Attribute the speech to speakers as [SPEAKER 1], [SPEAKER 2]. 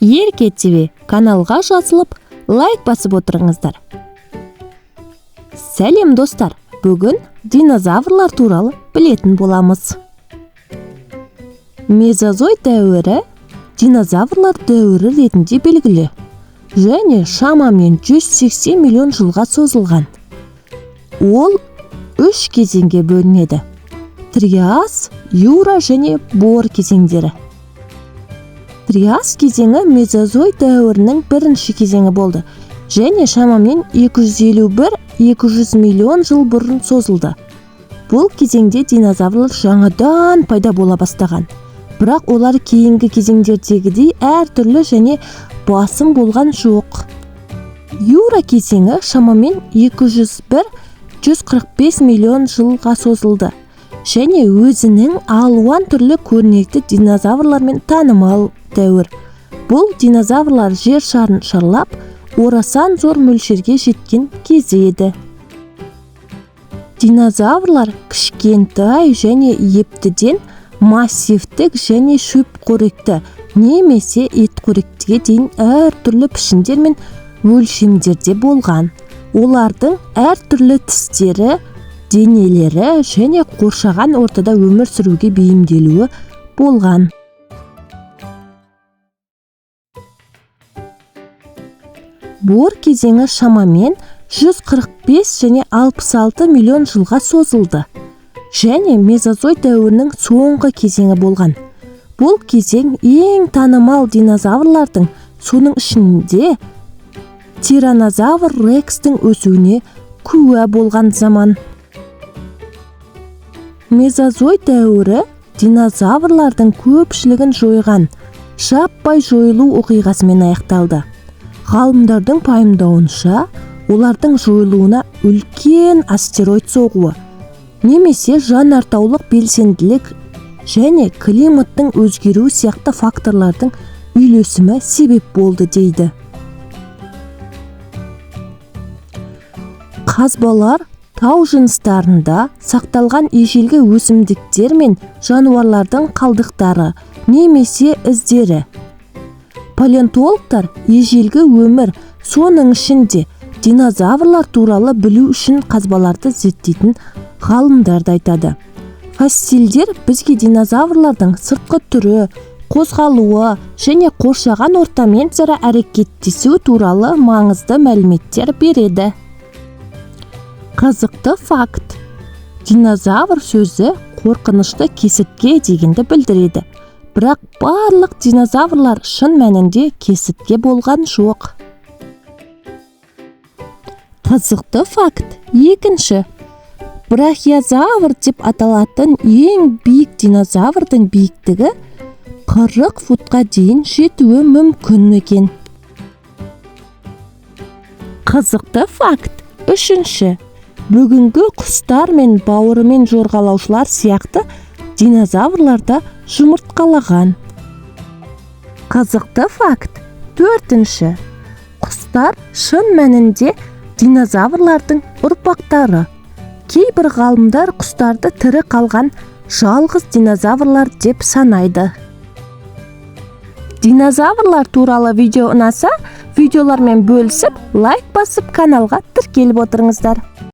[SPEAKER 1] Ерке ТВ каналға жазылып, лайк басып отырыңыздар. Сәлем достар, бүгін динозаврлар туралы білетін боламыз. Мезозой дәуірі динозаврлар дәуірі ретінде белгілі және шамамен 180 миллион жылға созылған. Ол 3 кезеңге бөлінеді: Триас, Юра және Бор кезеңдері. Триас кезеңі Мезозой дәуірінің бірінші кезеңі болды және шамамен 251-200 миллион жыл бұрын созылды. Бұл кезеңде динозаврлар жаңадан пайда бола бастаған, бірақ олар кейінгі кезеңдердегідей әртүрлі және басым болған жоқ. Юра кезеңі шамамен 201-145 миллион жылға созылды және өзінің алуан түрлі көрнекті динозаврлармен танымал дәуір. Бұл динозаврлар жер шарын шарлап, орасан зор мөлшерге жеткен кезі еді. Динозаврлар кішкентай және ептіден массивтік және шөпқоректі немесе етқоректіге дейін әртүрлі пішіндер мен өлшемдерде болған. Олардың әртүрлі тістері, денелері және қоршаған ортада өмір сүруге бейімделуі болған. Бор кезеңі шамамен 145 және 66 миллион жылға созылды және Мезозой дәуірінің соңғы кезеңі болған. Бұл кезең ең танымал динозаврлардың, соның ішінде Тираннозавр Рекстің өсуіне куә болған заман. Мезозой дәуірі динозаврлардың көпшілігін жойған жаппай жойылу оқиғасымен аяқталды. Ғалымдардың пайымдауынша, олардың жойылуына үлкен астероид соғуы, немесе жанартаулық белсенділік және климаттың өзгеруі сияқты факторлардың үйлесімі себеп болды дейді. Қазбалар тау жыныстарында сақталған ежелгі өсімдіктер мен жануарлардың қалдықтары немесе іздері. Палеонтологтар ежелгі өмір, соның ішінде динозаврлар туралы білу үшін қазбаларды зерттейтін ғалымдарды айтады. Фоссилдер бізге динозаврлардың сыртқы түрі, қозғалуы және қоршаған ортамен өзара әрекеттесу туралы маңызды мәліметтер береді. Қызықты факт: динозавр сөзі қорқынышты кесіртке дегенді білдіреді. Бірақ барлық динозаврлар шын мәнінде кесіртке болған жоқ. Қызықты факт екінші: брахиозавр деп аталатын ең биік динозаврдың биіктігі 40 футқа дейін жетуі мүмкін екен. Қызықты факт үшінші: бүгінгі құстар мен бауырымен жорғалаушылар сияқты динозаврларда жұмыртқалаған. Қызықты факт төртінші: құстар шын мәнінде динозаврлардың ұрпақтары. Кейбір ғалымдар құстарды тірі қалған жалғыз динозаврлар деп санайды. Динозаврлар туралы видео ұнаса, видеолармен бөлісіп, лайк басып, каналға тіркеліп отырыңыздар.